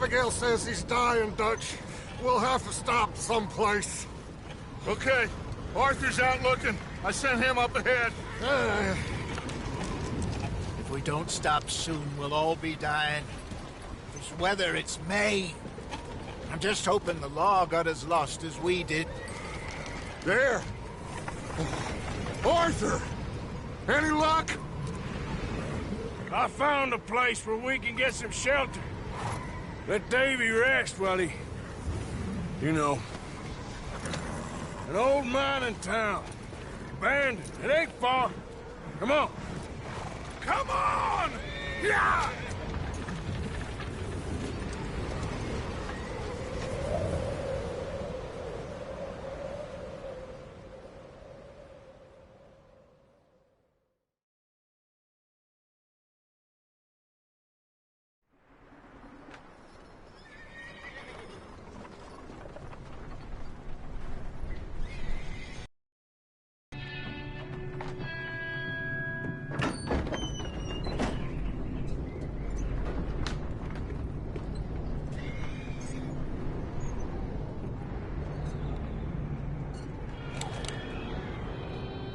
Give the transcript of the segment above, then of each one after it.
Abigail says he's dying, Dutch. We'll have to stop someplace. Okay. Arthur's out looking. I sent him up ahead. If we don't stop soon, we'll all be dying. This weather, it's May. I'm just hoping the law got as lost as we did. There! Arthur! Any luck? I found a place where we can get some shelter. Let Davy rest while he... You know. An old mining town. Abandoned. It ain't far. Come on. Come on! Yeah!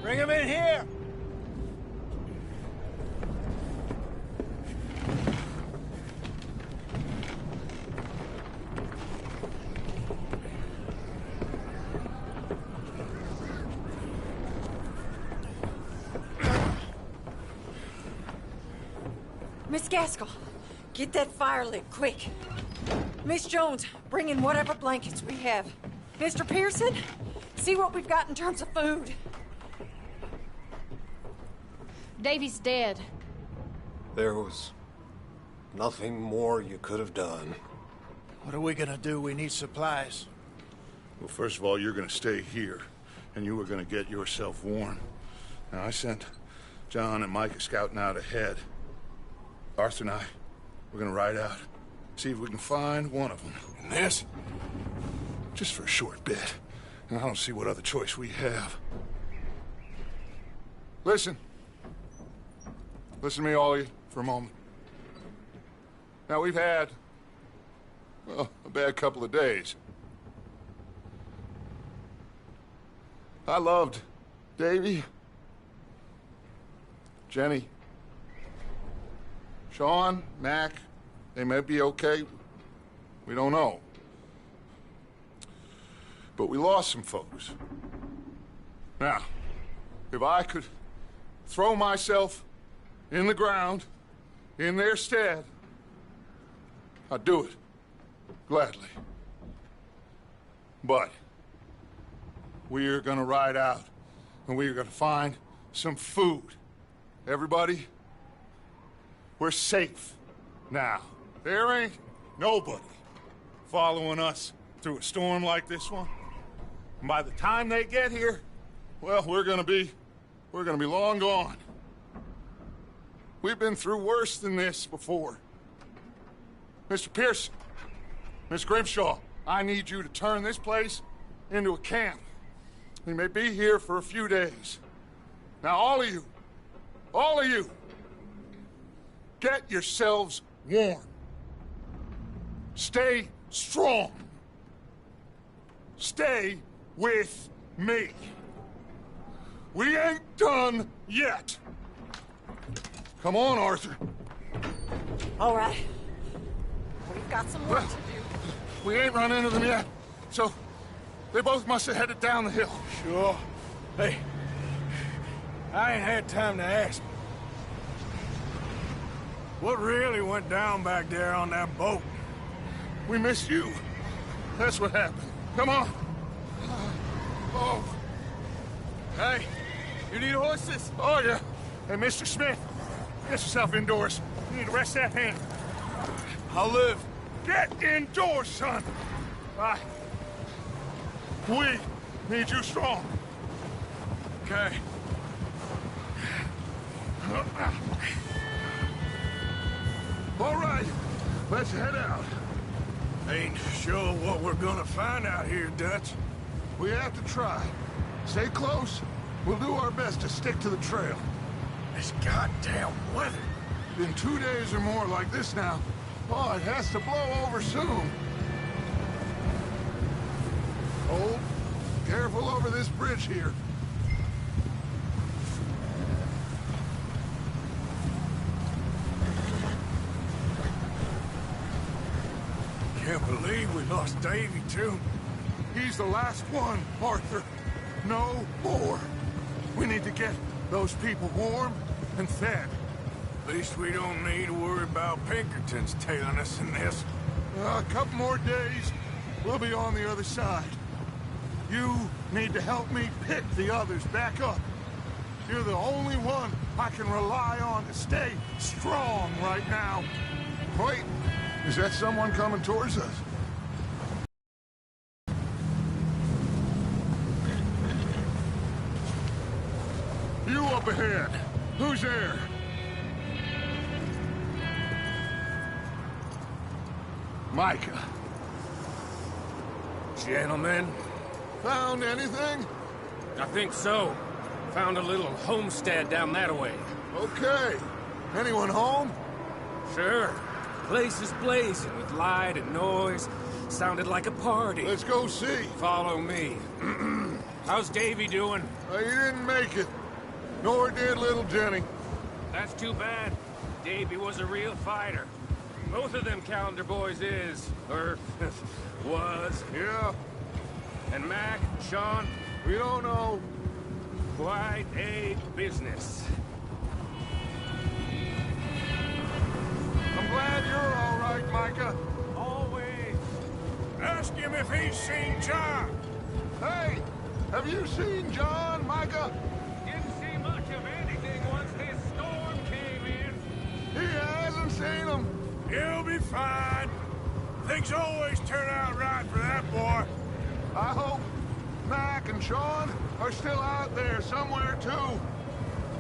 Bring him in here! Miss Gaskell, get that fire lit, quick. Miss Jones, bring in whatever blankets we have. Mr. Pearson, see what we've got in terms of food. Davy's dead. There was nothing more you could have done. What are we gonna do? We need supplies. Well, first of all, you're gonna stay here, and you were gonna get yourself warm. Now, I sent John and Micah scouting out ahead. Arthur and I, we're gonna ride out, see if we can find one of them. And this, just for a short bit. And I don't see what other choice we have. Listen. Listen to me, all of you, for a moment. Now, we've had, well, a bad couple of days. I loved Davy, Jenny, Sean, Mac. They may be okay. We don't know. But we lost some folks. Now, if I could throw myself in the ground, in their stead, I'd do it, gladly. But we're gonna ride out, and we're gonna find some food. Everybody, we're safe now. There ain't nobody following us through a storm like this one. And by the time they get here, well, we're gonna be long gone. We've been through worse than this before. Mr. Pearson, Miss Grimshaw, I need you to turn this place into a camp. We may be here for a few days. Now, all of you, get yourselves warm. Stay strong. Stay with me. We ain't done yet. Come on, Arthur. All right. We've got some work to do. We ain't run into them yet, so they both must have headed down the hill. Sure. Hey, I ain't had time to ask. What really went down back there on that boat? We missed you. That's what happened. Come on. Oh. Hey, you need horses? Oh, yeah. Hey, Mr. Smith, get yourself indoors. You need to rest that hand. I'll live. Get indoors, son. We need you strong. Okay. All right, let's head out. Ain't sure what we're gonna find out here, Dutch. We have to try. Stay close. We'll do our best to stick to the trail. This goddamn weather. Been 2 days or more like this now. Oh, it has to blow over soon. Oh, careful over this bridge here. Can't believe we lost Davy, too. He's the last one, Arthur. No more. We need to get those people warm and fed. At least we don't need to worry about Pinkertons tailing us in this. A couple more days, we'll be on the other side. You need to help me pick the others back up. You're the only one I can rely on to stay strong right now. Wait, is that someone coming towards us? You up ahead. Who's there? Micah. Gentlemen, Found anything? I think so. Found a little homestead down that way. Okay. Anyone home? Sure. Place is blazing with light and noise. Sounded like a party. Let's go see. Follow me. How's Davy doing? He didn't make it. Nor did little Jenny. That's too bad. Davy was a real fighter. Both of them Calendar boys is, or was. Yeah, And Mac, Sean, we don't know. quite a business. I'm glad you're all right, Micah. Always. Ask him if he's seen John. Hey, have you seen John, Micah? Didn't see much of anything once this storm came in. He hasn't seen him. He'll be fine. Things always turn out right for that boy. I hope Mac and Sean are still out there somewhere, too.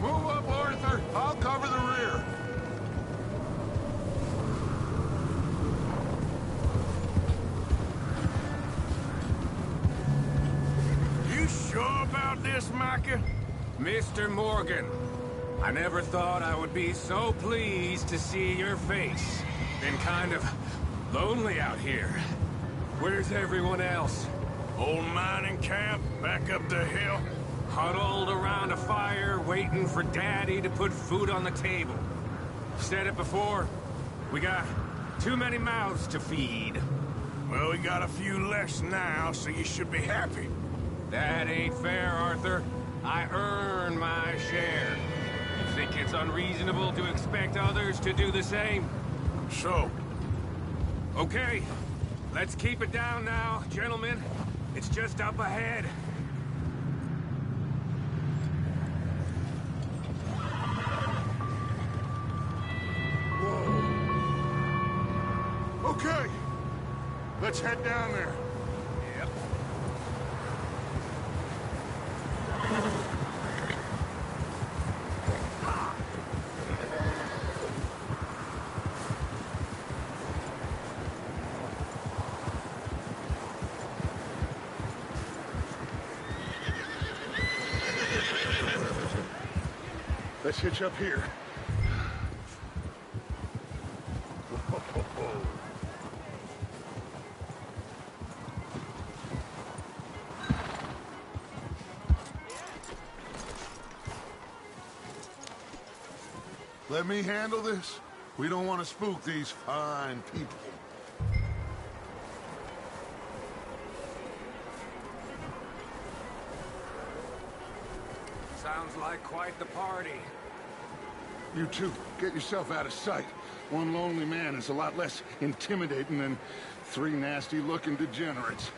Move up, Arthur. I'll cover the rear. You sure about this, Micah? Mr. Morgan, I never thought I would be so pleased to see your face. Been kind of lonely out here. Where's everyone else? Old mining camp, back up the hill. Huddled around a fire, waiting for Daddy to put food on the table. Said it before, we got too many mouths to feed. Well, we got a few less now, so you should be happy. That ain't fair, Arthur. I earn my share. You think it's unreasonable to expect others to do the same? So, Okay, let's keep it down now, gentlemen. It's just up ahead. Whoa. Okay. Let's head down there. Yep. Let's hitch up here. Let me handle this. We don't want to spook these fine people. Sounds like quite the party. You two, get yourself out of sight. One lonely man is a lot less intimidating than three nasty-looking degenerates.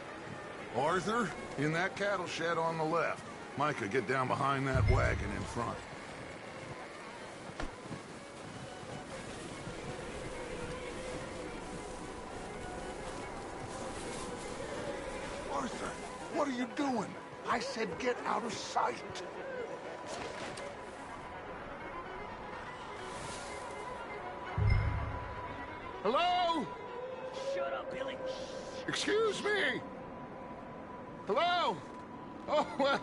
Arthur, in that cattle shed on the left. Micah, get down behind that wagon in front. Arthur, what are you doing? I said get out of sight. Hello? Shut up, Billy. Excuse me? Hello? Oh, well,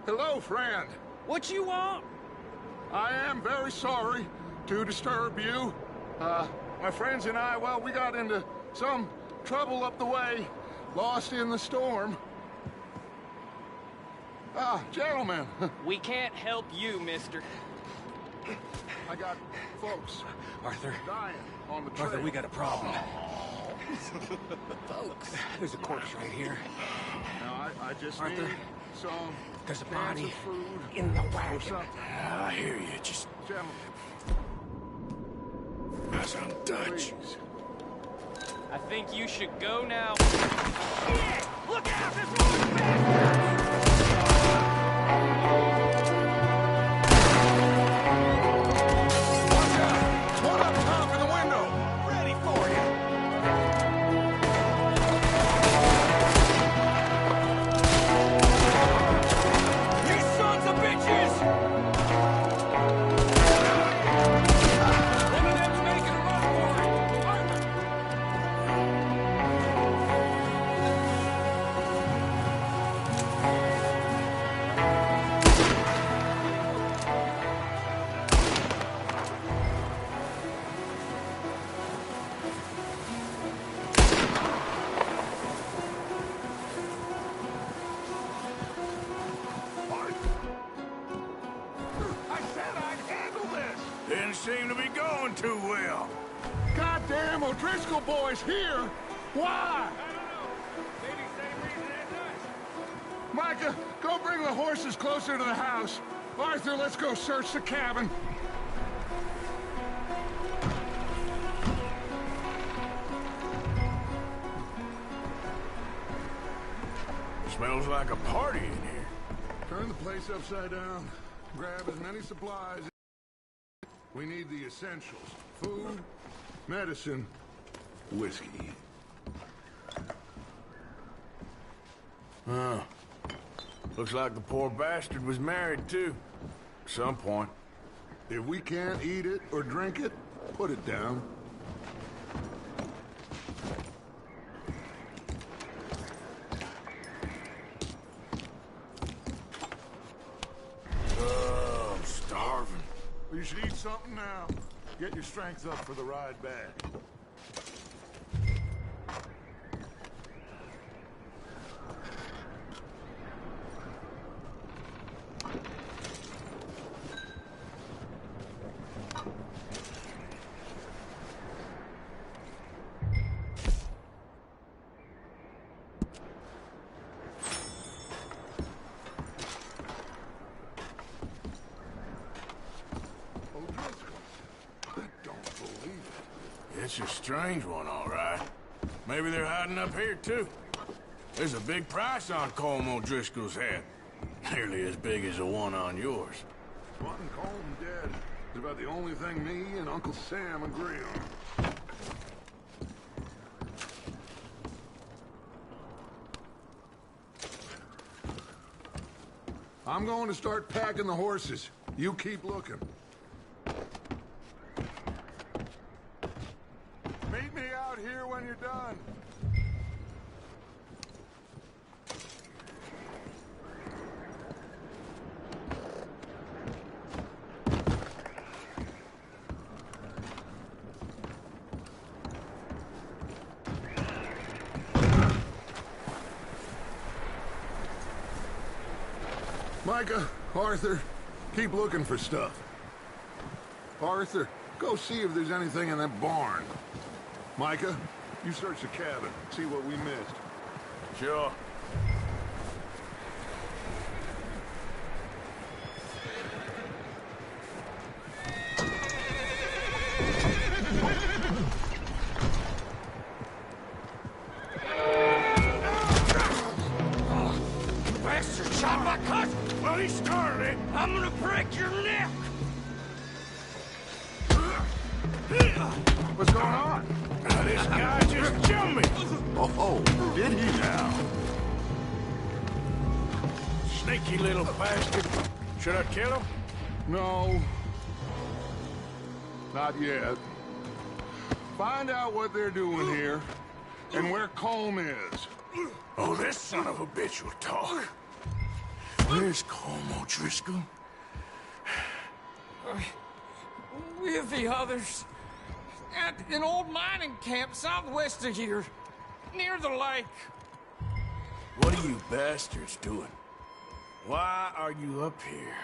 hello, friend. What you want? I am very sorry to disturb you. My friends and I, well, we got into some trouble up the way, lost in the storm. Gentlemen. We can't help you, mister. I got folks Arthur. dying on the trail. Arthur, we got a problem. Folks. There's a corpse right here. Now, I just Arthur, need some there's a cans body of food in the or wagon. something. I hear you. Just Gentlemen, as I'm Dutch. please. I think you should go now. Look out! This one's back! One up top in the window! Ready for you! You sons of bitches! One of them's making a run for it. Arthur. I said I'd handle this! Didn't seem to be going too well. Goddamn O'Driscoll boys here! Why? Maybe same reason as us. Micah, go bring the horses closer to the house. Arthur, let's go search the cabin. Smells like a party in here. Turn the place upside down. Grab as many supplies. We need the essentials. Food, medicine, whiskey. Oh. Looks like the poor bastard was married, too. At some point. If we can't eat it or drink it, put it down. Oh, I'm starving. You should eat something now. Get your strength up for the ride back. It's a strange one, all right. Maybe they're hiding up here, too. There's a big price on Colm O'Driscoll's head. Nearly as big as the one on yours. Wanting Colm dead is about the only thing me and Uncle Sam agree on. I'm going to start packing the horses. You keep looking. Meet me out here when you're done. Micah, Arthur, keep looking for stuff. Arthur, go see if there's anything in that barn. Micah, you search the cabin, see what we missed. Sure. Bastard shot my cousin! Well, he started it. I'm gonna break your neck! What's going on? This guy just jumped me! Oh, did he now? Sneaky little bastard. Should I kill him? No. Not yet. Find out what they're doing here, and where Colm is. Oh, this son of a bitch will talk. Where's Colm O'Driscoll? With the others. At an old mining camp southwest of here, near the lake. What are you bastards doing? Why are you up here?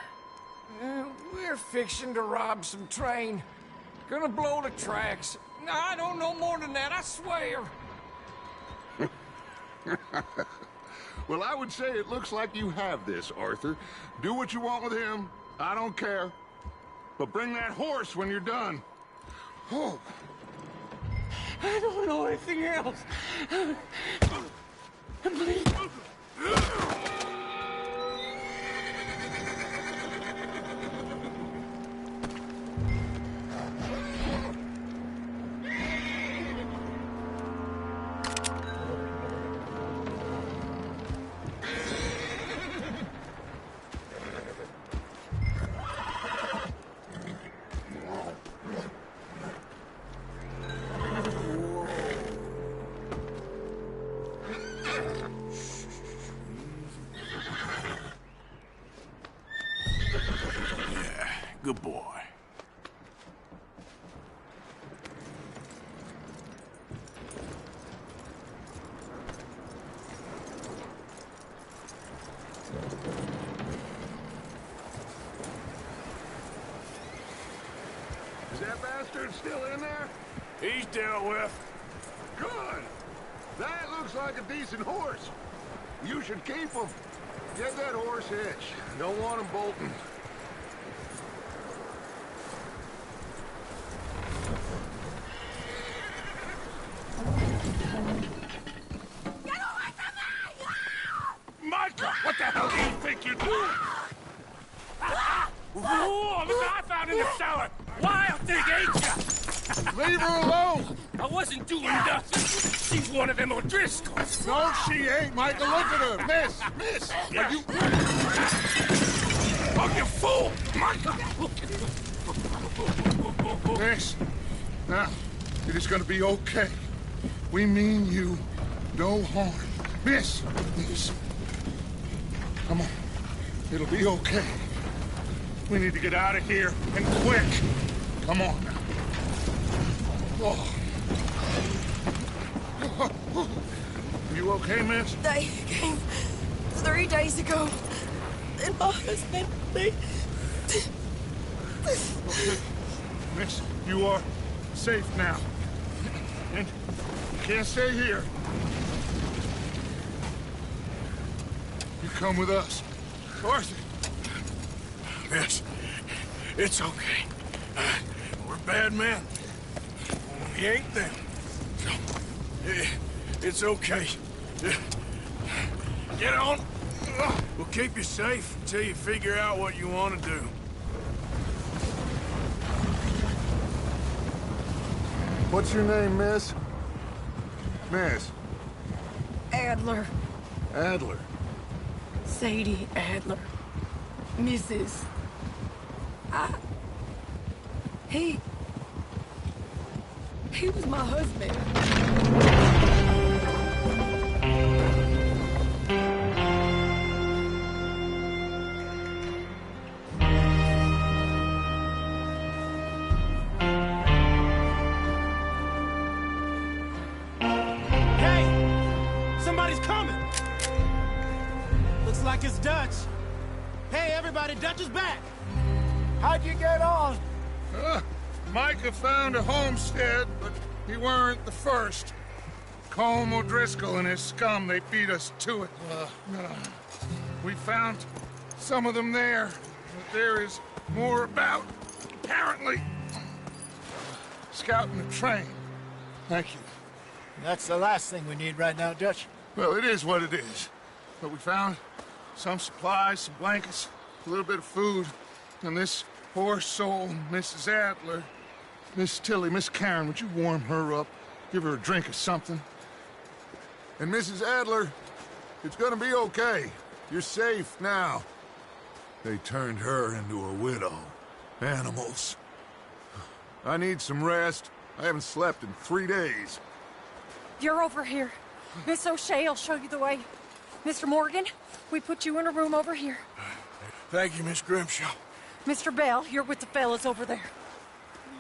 We're fixing to rob some train. Gonna blow the tracks. I don't know more than that, I swear. Well, I would say it looks like you have this, Arthur. Do what you want with him. I don't care. But bring that horse when you're done. Oh. I don't know anything else. Please. Good boy. Is that bastard still in there? He's dealt with. Good. That looks like a decent horse. You should keep him. Get that horse hitched. Don't want him bolting. Micah, what the hell do you think you're doing? Whoa, look what I found in the cellar. Wild thing, ain't ya? Leave her alone! I wasn't doing nothing. She's one of them O'Driscolls. No, she ain't, Michael. Look at her. Miss! Are you... Oh, you fool! Micah! Miss, now, it is gonna be okay. We mean you no harm. Miss! Come on. It'll be okay. We need to get out of here, and quick. Come on now. Oh. You okay, miss? They came 3 days ago. And my husband, they... Miss, you are safe now. And you can't stay here. You come with us. Arthur! Miss, it's okay. We're bad men. We ain't them. It's okay. Get on. We'll keep you safe until you figure out what you want to do. What's your name, miss? Miss? Adler. Adler. Sadie Adler. Mrs. He was my husband. Hey! Somebody's coming! Looks like it's Dutch. Hey, everybody, Dutch is back! How'd you get on? Micah found a homestead, but he weren't the first. Colm O'Driscoll and his scum, they beat us to it. We found some of them there, but there is more about, apparently. Scouting the train. Thank you. That's the last thing we need right now, Dutch. Well, it is what it is. But we found some supplies, some blankets, a little bit of food, and this poor soul, Mrs. Adler. Miss Tilly, Miss Karen, would you warm her up? Give her a drink or something? And Mrs. Adler, it's gonna be okay. You're safe now. They turned her into a widow. Animals. I need some rest. I haven't slept in 3 days. You're over here. Miss O'Shea will show you the way. Mr. Morgan, we put you in a room over here. Thank you, Miss Grimshaw. Mr. Bell, you're with the fellas over there.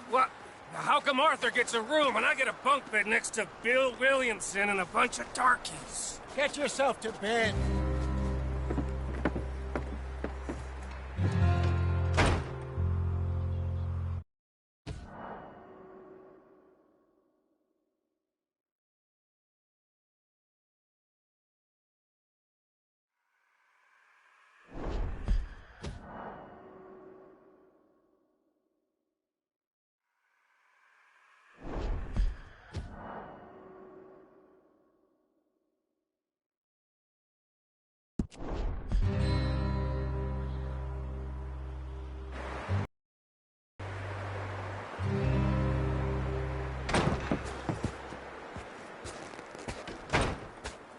What? How come Arthur gets a room and I get a bunk bed next to Bill Williamson and a bunch of darkies? Get yourself to bed.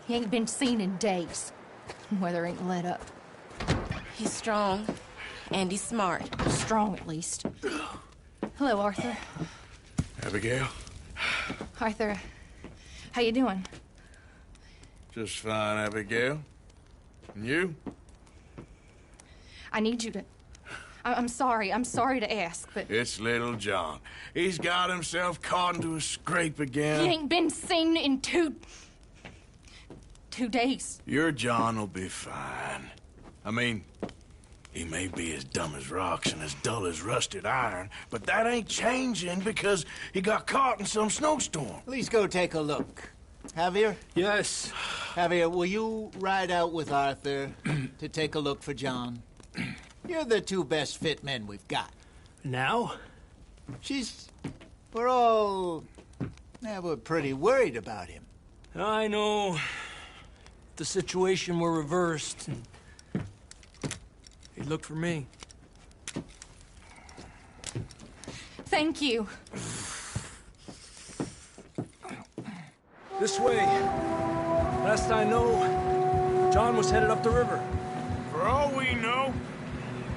He ain't been seen in days. Weather ain't let up. He's strong, and he's smart. Strong, at least. Hello, Arthur. Abigail? Arthur, how you doing? Just fine, Abigail. And you? I need you to... I'm sorry to ask, but... It's little John. He's got himself caught into a scrape again. He ain't been seen in 2 days. Your John will be fine. I mean, he may be as dumb as rocks and as dull as rusted iron, but that ain't changing because he got caught in some snowstorm. Please go take a look. Javier? Yes. Javier, will you ride out with Arthur to take a look for John? You're the 2 best fit men we've got. Now? We're pretty worried about him. I know. If the situation were reversed, he'd look for me. Thank you. This way. Last I know, John was headed up the river. For all we know,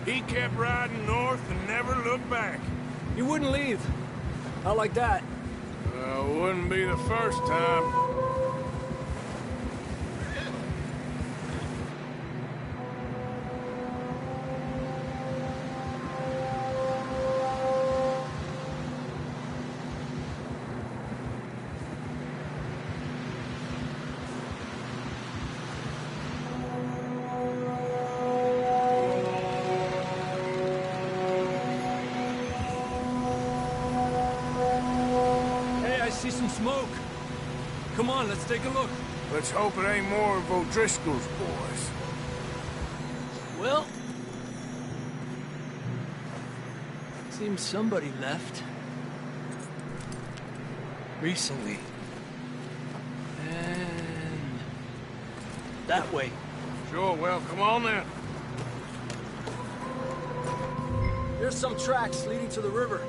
he kept riding north and never looked back. He wouldn't leave. Not like that. Wouldn't be the first time. See some smoke. Come on, let's take a look. Let's hope it ain't more of O'Driscoll's boys. Well, seems somebody left. Recently. And that way. Sure, well, come on then. Here's some tracks leading to the river.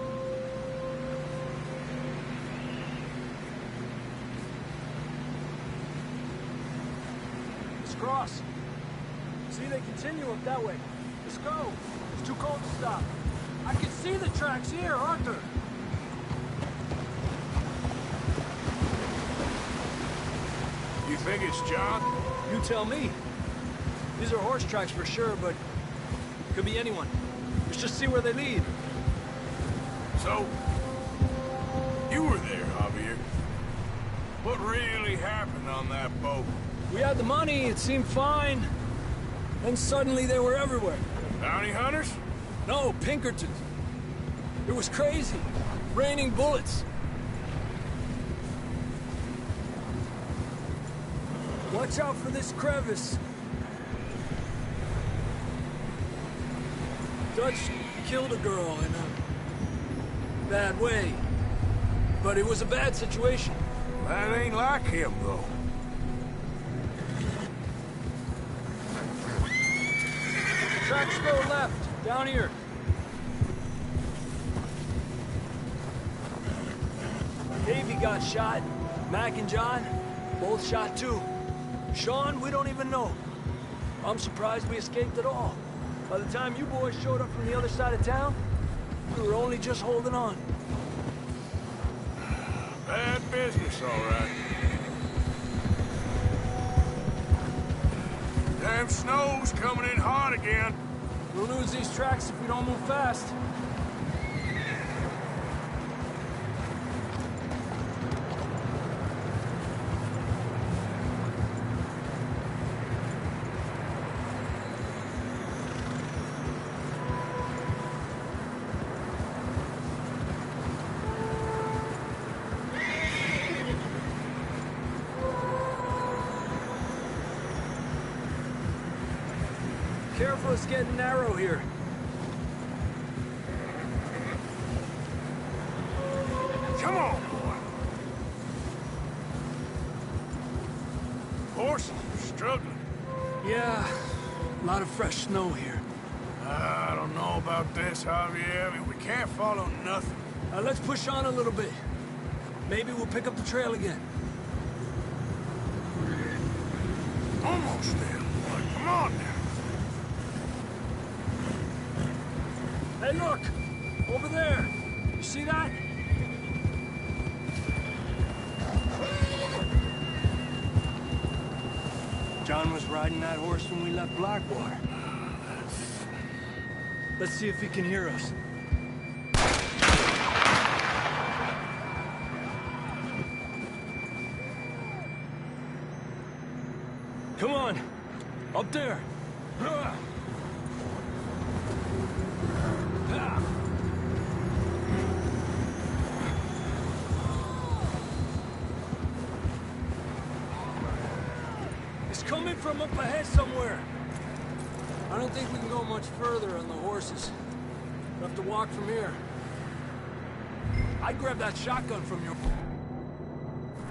Cross. See, they continue up that way. Let's go. It's too cold to stop. I can see the tracks here, Arthur. You think it's John? You tell me. These are horse tracks for sure, but could be anyone. Let's just see where they lead. So, you were there, Javier. What really happened on that boat? We had the money, it seemed fine. Then suddenly they were everywhere. Bounty hunters? No, Pinkertons. It was crazy. Raining bullets. Watch out for this crevice. Dutch killed a girl in a bad way. But it was a bad situation. That ain't like him, though. Tracks go left, down here. Davey got shot. Mac and John, both shot too. Sean, we don't even know. I'm surprised we escaped at all. By the time you boys showed up from the other side of town, we were only just holding on. Bad business, all right. Damn snow's coming in hard again. We'll lose these tracks if we don't move fast. path was getting narrow here. Come on, boy. Horses are struggling. Yeah, a lot of fresh snow here. I don't know about this, Javier. I mean, we can't follow nothing. Let's push on a little bit. Maybe we'll pick up the trail again. Almost there, boy. Come on now. Hey, look! Over there! You see that? John was riding that horse when we left Blackwater. Let's see if he can hear us. Come on! Up there! It's coming from up ahead somewhere. I don't think we can go much further on the horses. We'll have to walk from here. I'd grab that shotgun from your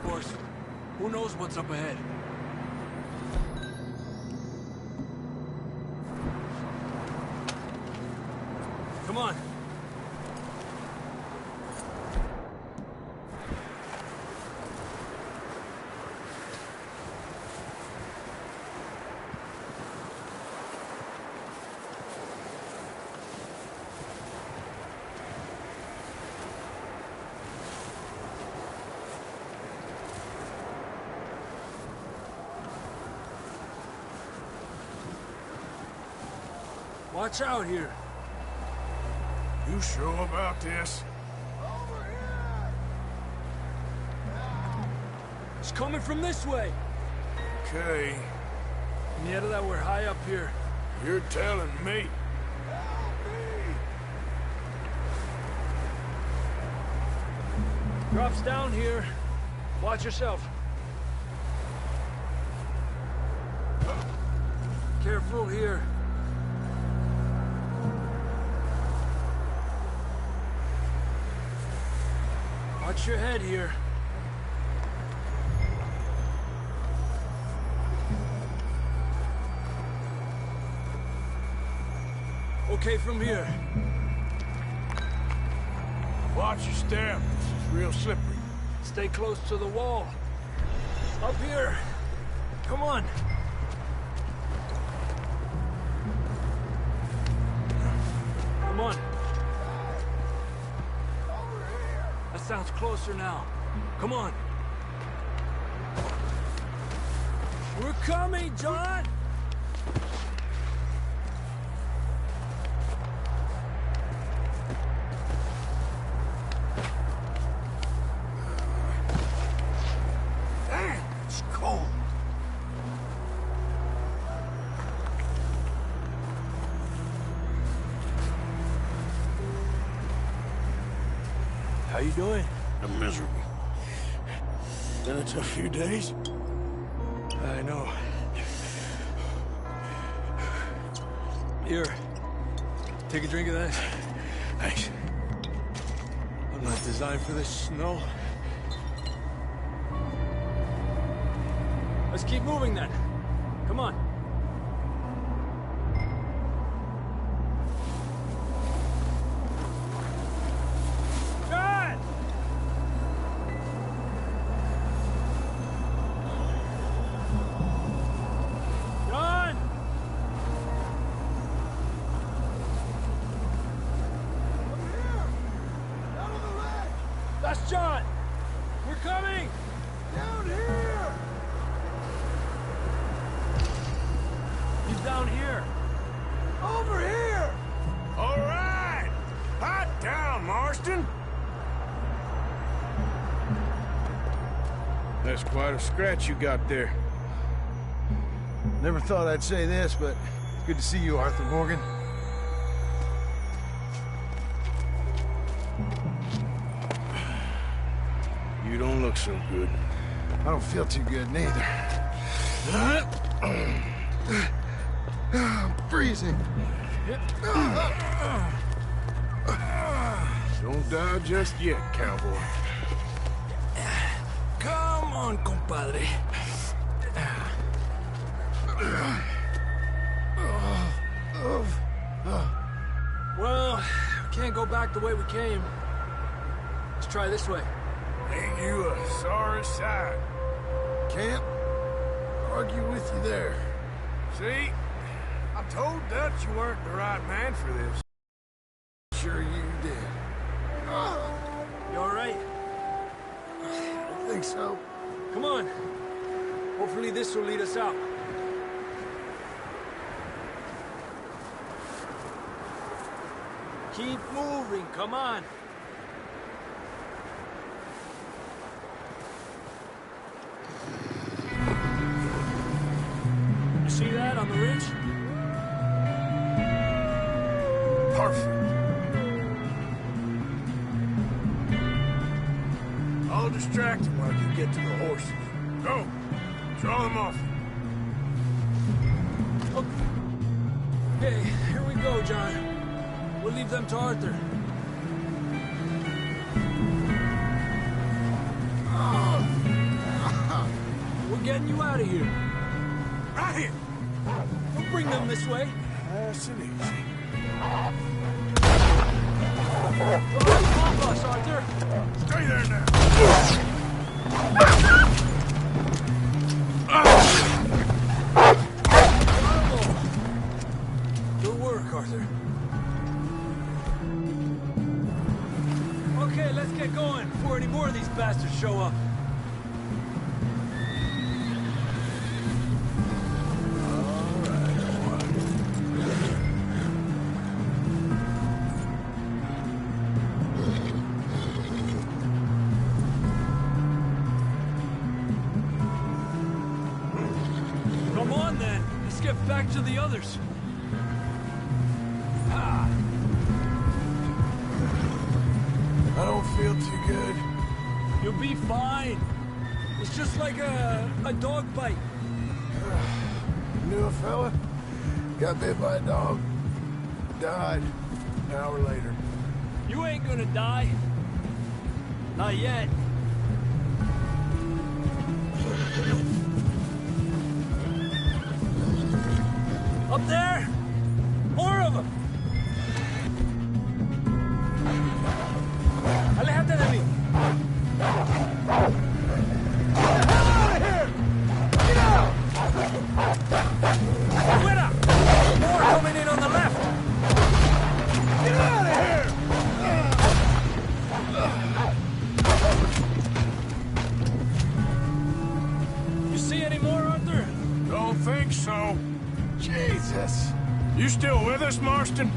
horse. Who knows what's up ahead? Come on. Watch out here. You sure about this? It's coming from this way. Okay. Yeah, that we're high up here. You're telling me. Drops down here. Watch yourself. Careful here. Watch your head here. Okay from here. Watch your step. This is real slippery. Stay close to the wall. Up here. Come on. Come on. That sounds closer now. Come on. We're coming, John! Damn, it's cold. How you doing? I'm miserable. Been a tough few days. I know. Here. Take a drink of that. Thanks. I'm not designed for this snow. Let's keep moving then. Come on. John! John! Over here! Down on the ledge! That's John! We're coming! Down here! He's down here. Over here! All right! Hot down, Marston! That's quite a scratch you got there. Never thought I'd say this, but it's good to see you, Arthur Morgan. You don't look so good. I don't feel too good, neither. I'm freezing. Don't die just yet, cowboy. Come on, compadre. Well, we can't go back the way we came. Let's try this way. Ain't you a sorry sight? Can't argue with you there. See? I told Dutch you weren't the right man for this. Sure you did. You all right? I think so. Come on. Hopefully this will lead us out. Keep moving, come on. You see that on the ridge? Perfect. I'll distract him while you get to the horses. Go. Draw them off. Okay, here we go, John. We'll leave them to Arthur. We're getting you out of here. Right here. We'll bring them this way. Nice and easy. Off us, Arthur. Stay there now. Good work, Arthur. Okay, let's get going before any more of these bastards show up. Come on, then. Let's get back to the others. I don't feel too good. You'll be fine. It's just like a dog bite. Knew a fella? Got bit by a dog. Died an hour later. You ain't gonna die. Not yet. Up there! More of them! Aléjate de mí! Get the hell out of here! Get out! Fuera! More coming in on the left! Get out of here! You see any more, Arthur? Don't think so. Jesus! You still with us, Marston?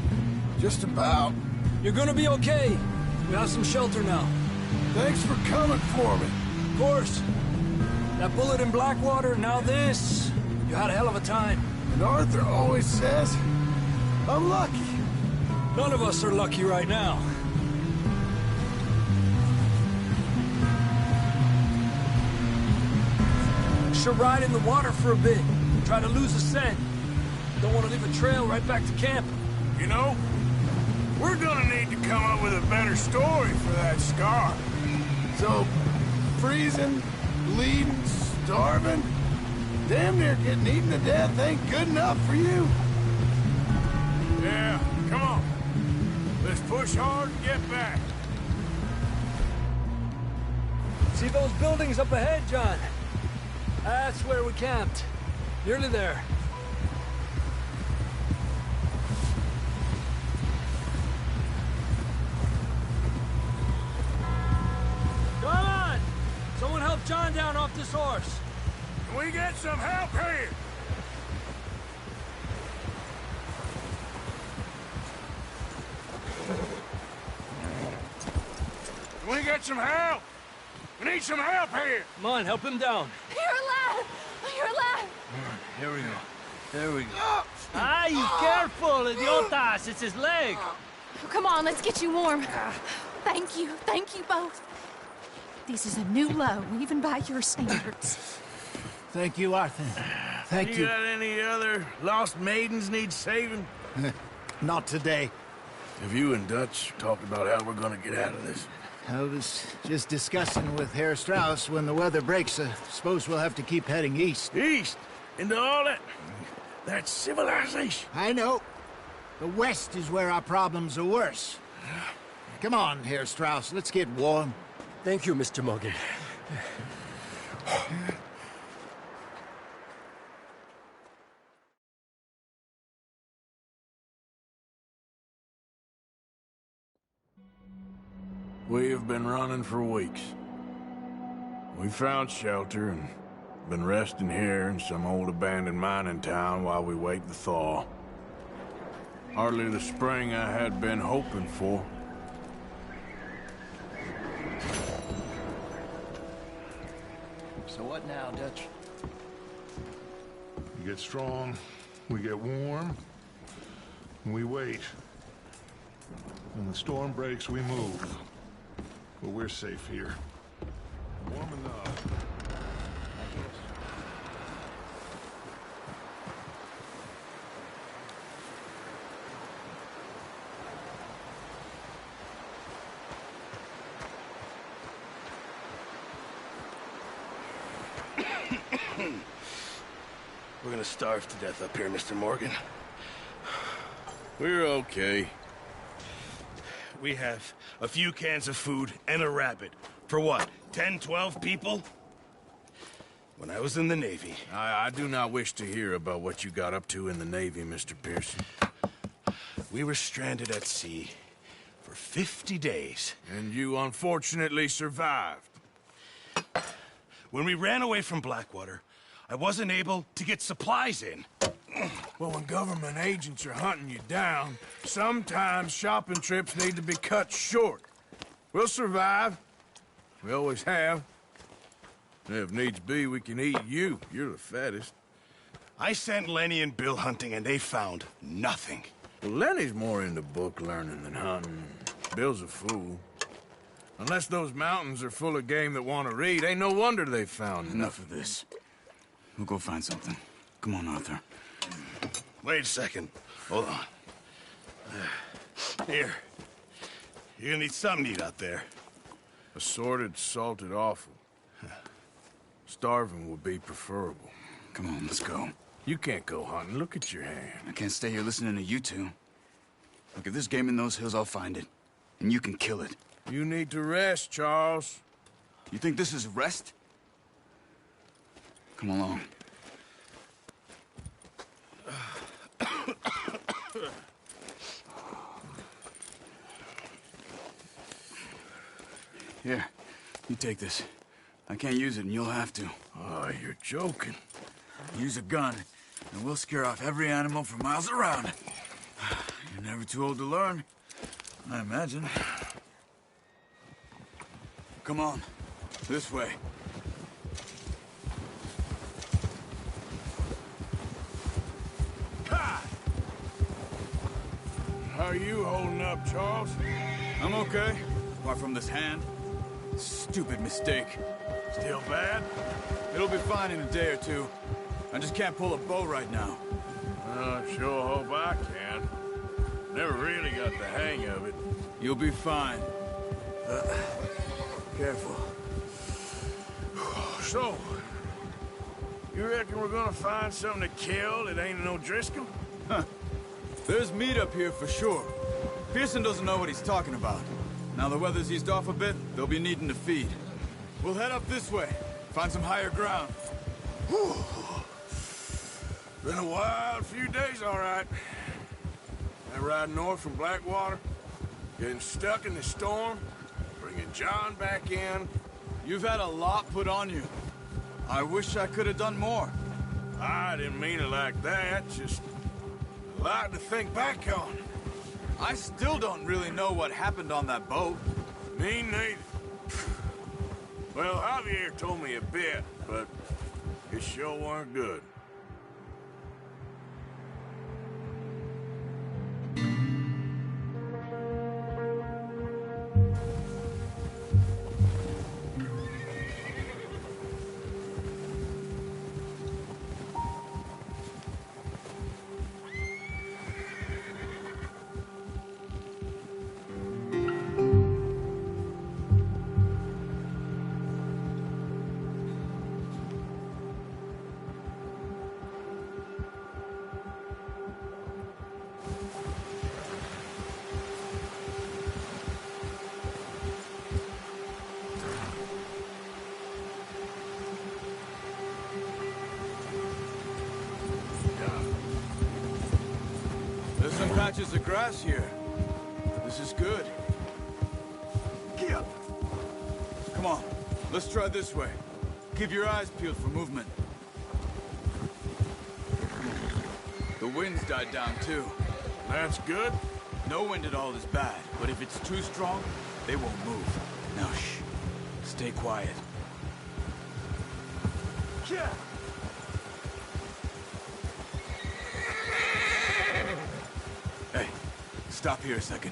Just about. You're gonna be okay. We have some shelter now. Thanks for coming for me. Of course. That bullet in Blackwater, now this. You had a hell of a time. And Arthur always says, I'm lucky. None of us are lucky right now. Should ride in the water for a bit. Try to lose a scent. Don't want to leave a trail right back to camp. You know, we're gonna need to come up with a better story for that scar. So, freezing, bleeding, starving, damn near getting eaten to death ain't good enough for you. Yeah, come on. Let's push hard and get back. See those buildings up ahead, John? That's where we camped. Nearly there. Come on! Someone help John down off this horse. Can we get some help here? Can we get some help? We need some help here. Come on, help him down. You're alive! You're alive! Here we go. There we go. Ay, careful, idiotas! It's his leg. Come on, let's get you warm. Thank you both. This is a new low, even by your standards. Thank you, Arthur. Thank you. got any other lost maidens need saving? Not today. Have you and Dutch talked about how we're gonna get out of this? I was just discussing with Herr Strauss when the weather breaks. I suppose we'll have to keep heading east. East? Into all that... That's civilization. I know. The west is where our problems are worse. Come on, Herr Strauss, let's get warm. Thank you, Mr. Morgan. We have been running for weeks. We found shelter and been resting here in some old abandoned mining town while we wait the thaw. Hardly the spring I had been hoping for. So what now, Dutch? We get strong, we get warm, and we wait. When the storm breaks, we move. But we're safe here. Warm enough. We're gonna starve to death up here, Mr. Morgan. We're okay. We have a few cans of food and a rabbit. For what, 10, 12 people? When I was in the Navy... I do not wish to hear about what you got up to in the Navy, Mr. Pearson. We were stranded at sea for 50 days. And you unfortunately survived. When we ran away from Blackwater, I wasn't able to get supplies in. Well, when government agents are hunting you down, sometimes shopping trips need to be cut short. We'll survive. We always have. And if needs be, we can eat you. You're the fattest. I sent Lenny and Bill hunting, and they found nothing. Well, Lenny's more into book learning than hunting. Bill's a fool. Unless those mountains are full of game that want to read, ain't no wonder they found Enough of this. We'll go find something. Come on, Arthur. Wait a second. Hold on. Here. You're gonna need something to eat out there. Assorted, salted offal. Starving would be preferable. Come on, let's go. You can't go hunting. Look at your hand. I can't stay here listening to you two. Look, if there's game in those hills, I'll find it. And you can kill it. You need to rest, Charles. You think this is rest? Come along. Here, you take this. I can't use it, and you'll have to. Oh, you're joking. Use a gun, and we'll scare off every animal for miles around. You're never too old to learn, I imagine. Come on, this way. How are you holding up, Charles? I'm okay, apart from this hand. Stupid mistake. Still bad? It'll be fine in a day or two. I just can't pull a bow right now. I sure hope I can. Never really got the hang of it. You'll be fine. Careful. So, you reckon we're gonna find something to kill that ain't no Driscoll? Huh. There's meat up here for sure. Pearson doesn't know what he's talking about. Now the weather's eased off a bit, they'll be needing to feed. We'll head up this way, find some higher ground. Whew. Been a wild few days, all right. That ride north from Blackwater, getting stuck in the storm, bringing John back in. You've had a lot put on you. I wish I could have done more. I didn't mean it like that, just a lot to think back on. I still don't really know what happened on that boat. Me neither. Well, Javier told me a bit, but it sure weren't good. patches of grass here. This is good. Come on, let's try this way. Keep your eyes peeled for movement. The wind's died down too. That's good. No wind at all is bad, but if it's too strong, they won't move. Now shh. Stay quiet. Hey, stop here a second.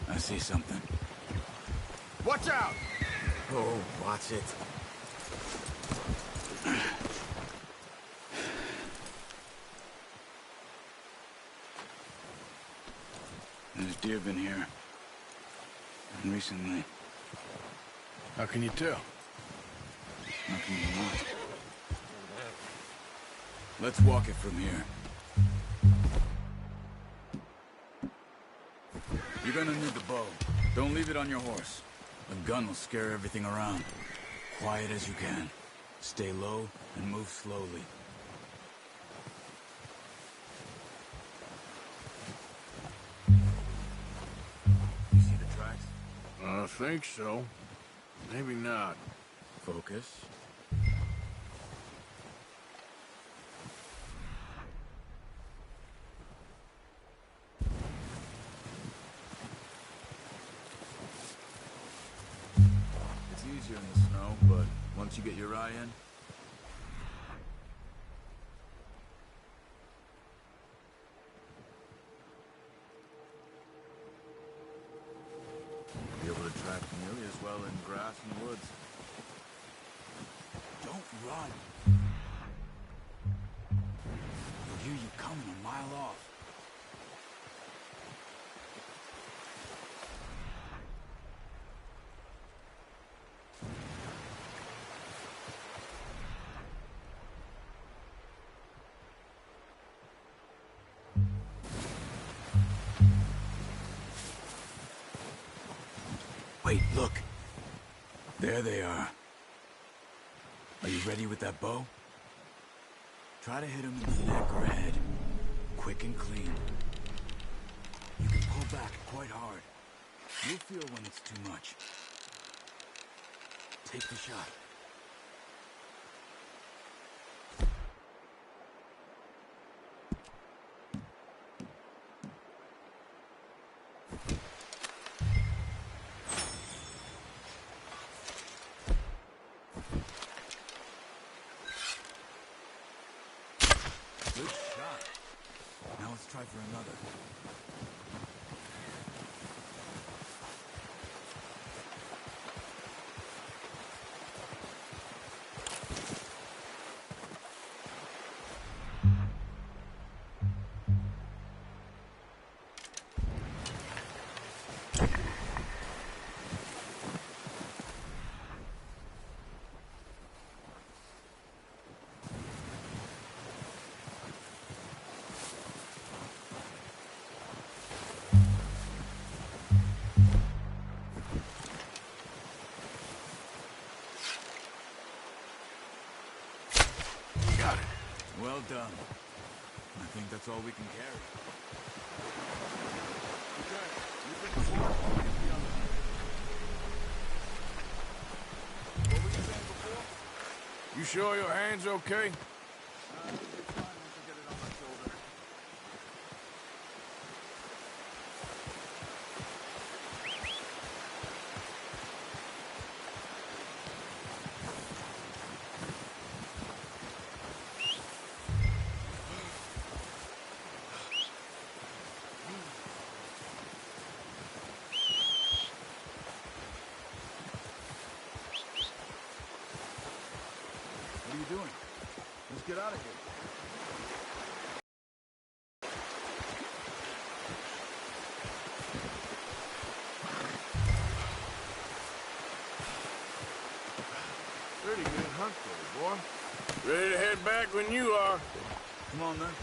I see something. Watch out! Oh, watch it. There's deer been here. And recently. How can you tell? How can you not? Let's walk it from here. You're gonna need the bow. Don't leave it on your horse. A gun will scare everything around. Quiet as you can. Stay low and move slowly. You see the tracks? I think so. Maybe not. Focus. It's easier in the snow, but once you get your eye in, you'll be able to track nearly as well in grass and woods. Don't run. They'll hear you coming a mile off. Wait, look. There they are. Are you ready with that bow? Try to hit him in the neck or head. Quick and clean. You can pull back quite hard. You'll feel when it's too much. Take the shot. Good shot. Now let's try for another. Well done. I think that's all we can carry. Okay, you think before? What were you saying before? You sure your hand's okay? It'll be fine once I get it on my shoulder. What are you doing? Let's get out of here. Pretty good hunt there, boy. Ready to head back when you are. Come on, then.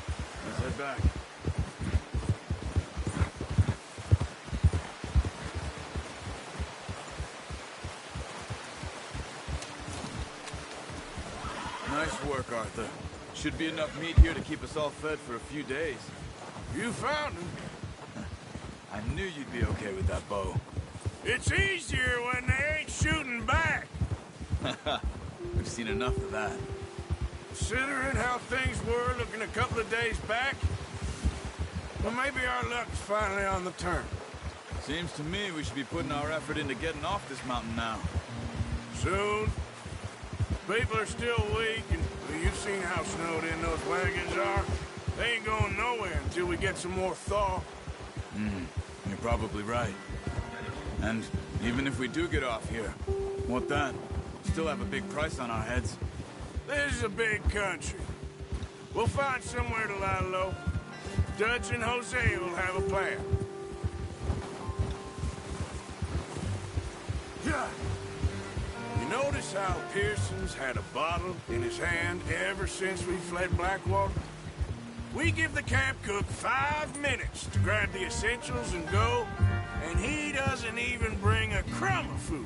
Let's head back. Nice work, Arthur. Should be enough meat here to keep us all fed for a few days. You found him. I knew you'd be okay with that bow. It's easier when they ain't shooting back. We've seen enough of that. Considering how things were looking a couple of days back, well, maybe our luck's finally on the turn. Seems to me we should be putting our effort into getting off this mountain now. Soon. People are still weak, and well, you've seen how snowed in those wagons are. They ain't going nowhere until we get some more thaw. You're probably right. And even if we do get off here, what then? Still have a big price on our heads. This is a big country. We'll find somewhere to lie low. Dutch and Hosea will have a plan. Yeah. You notice how Pearson's had a bottle in his hand ever since we fled Blackwater? We give the camp cook 5 minutes to grab the essentials and go, and he doesn't even bring a crumb of food.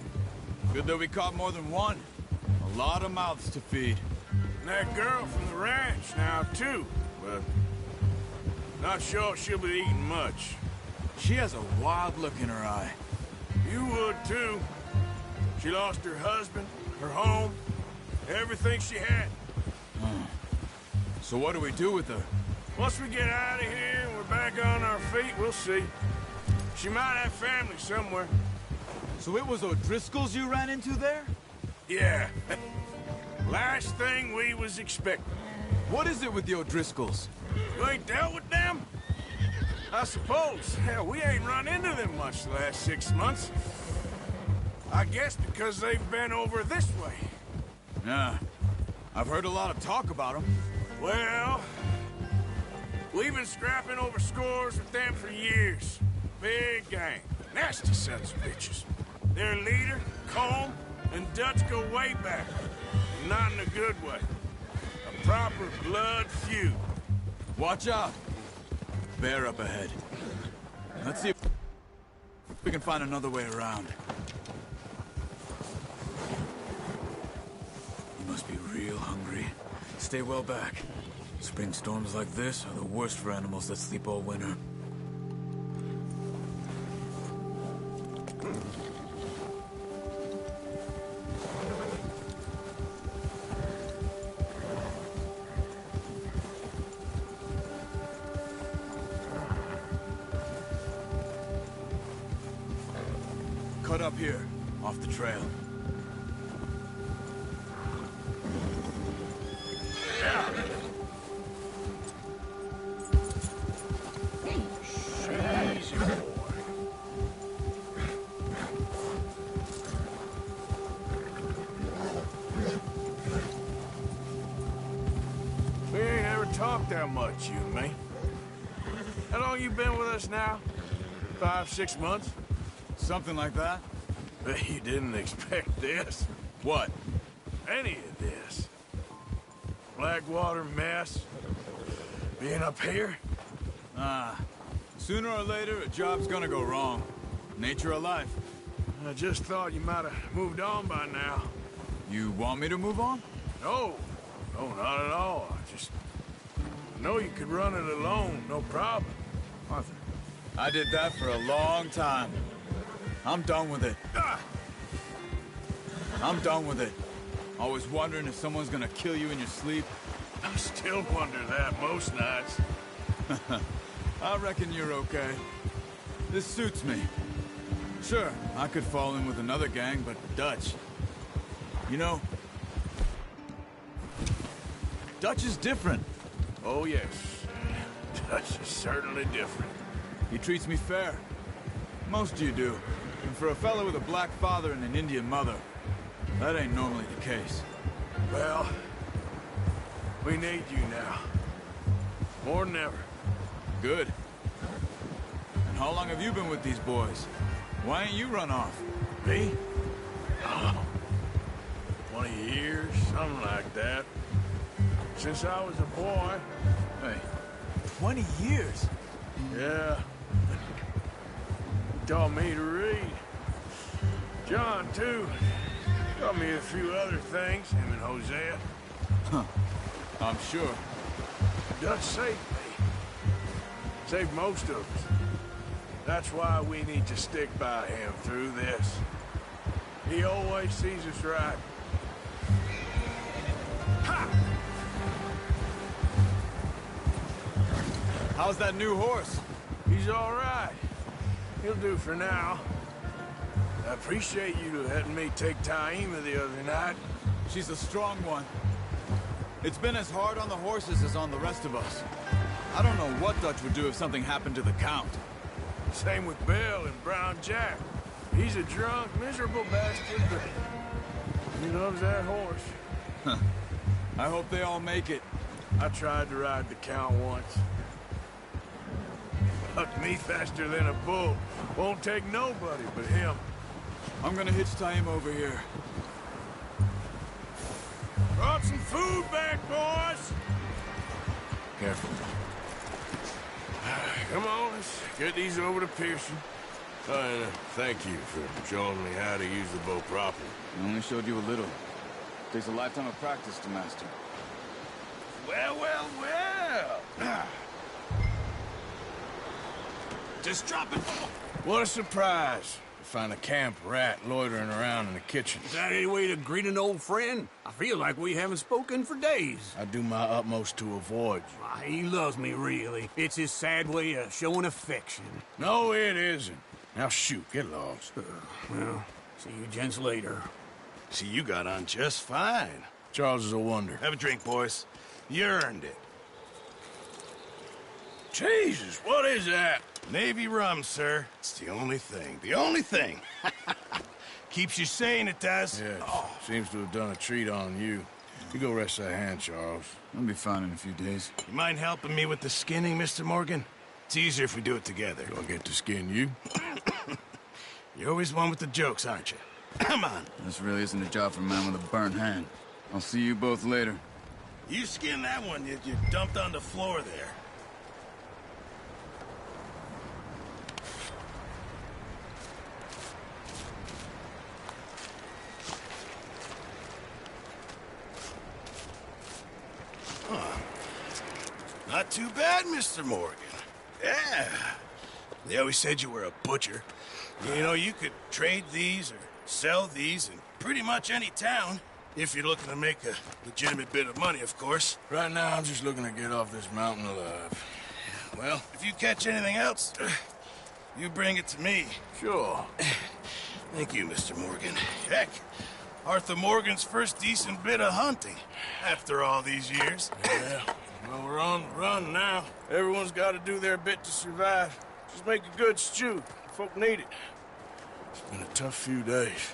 Good that we caught more than one. A lot of mouths to feed. And that girl from the ranch now, too. But not sure she'll be eating much. She has a wild look in her eye. You would, too. She lost her husband, her home, everything she had. So what do we do with her? Once we get out of here and we're back on our feet, we'll see. She might have family somewhere. So it was O'Driscoll's you ran into there? Yeah. Last thing we was expecting. What is it with the O'Driscolls? You ain't dealt with them? I suppose. Hell, we ain't run into them much the last 6 months. I guess because they've been over this way. Yeah. I've heard a lot of talk about them. Well, we've been scrapping over scores with them for years. Big gang. Nasty sons of bitches. Their leader, Colm, and Dutch go way back. Not in a good way. A proper blood feud. Watch out. Bear up ahead. Let's see if we can find another way around. You must be real hungry. Stay well back. Spring storms like this are the worst for animals that sleep all winter. Cut up here, off the trail. Easy, boy. We ain't ever talked that much, you and me. How long you been with us now? 5, 6 months? Something like that? Bet you didn't expect this. What? Any of this. Blackwater mess. Being up here? Sooner or later, a job's gonna go wrong. Nature of life. I just thought you might have moved on by now. You want me to move on? No. No, not at all. I just know you could run it alone, no problem. Arthur, I did that for a long time. I'm done with it. I'm done with it. Always wondering if someone's gonna kill you in your sleep. I still wonder that most nights. I reckon you're okay. This suits me. Sure, I could fall in with another gang, but Dutch... You know... Dutch is different. Oh, yes. Dutch is certainly different. He treats me fair. Most of you do. And for a fellow with a black father and an Indian mother, that ain't normally the case. Well, we need you now. More than ever. Good. And how long have you been with these boys? Why ain't you run off? Me? Oh, 20 years, something like that. Since I was a boy. Hey, 20 years? Yeah. Taught me to read. John, too. Taught me a few other things, him and Hosea. Huh. I'm sure. Dutch saved me. Saved most of us. That's why we need to stick by him through this. He always sees us right. Ha! How's that new horse? He's all right. He'll do for now. I appreciate you letting me take Taima the other night. She's a strong one. It's been as hard on the horses as on the rest of us. I don't know what Dutch would do if something happened to the Count. Same with Bill and Brown Jack. He's a drunk, miserable bastard, but he loves that horse. Huh. I hope they all make it. I tried to ride the Count once. Bucked me faster than a bull. Won't take nobody but him. I'm gonna hitch Taima over here. Brought some food back, boys! Careful. Come on, let's get these over to Pearson. And thank you for showing me how to use the bow properly. I only showed you a little. Takes a lifetime of practice to master. Well, well, well! Just drop it. What a surprise to find a camp rat loitering around in the kitchen. Is that any way to greet an old friend? I feel like we haven't spoken for days. I do my utmost to avoid you. Why, he loves me, really. It's his sad way of showing affection. No, it isn't. Now shoot, get lost. Well, see you gents later. See, you got on just fine. Charles is a wonder. Have a drink, boys. You earned it. Jesus, what is that? Navy rum, sir. It's the only thing. The only thing. Keeps you sane, it does. Yes. Oh. Seems to have done a treat on you. You go rest that hand, Charles. I'll be fine in a few days. You mind helping me with the skinning, Mr. Morgan? It's easier if we do it together. Do I get to skin you? You're always one with the jokes, aren't you? Come on. This really isn't a job for a man with a burnt hand. I'll see you both later. You skin that one you dumped on the floor there. Not too bad, Mr. Morgan. Yeah. They always said you were a butcher. You know, you could trade these or sell these in pretty much any town. If you're looking to make a legitimate bit of money, of course. Right now, I'm just looking to get off this mountain alive. Well, if you catch anything else, you bring it to me. Sure. Thank you, Mr. Morgan. Heck, Arthur Morgan's first decent bit of hunting after all these years. Yeah. Well, we're on the run now. Everyone's got to do their bit to survive. Just make a good stew. Folk need it. It's been a tough few days.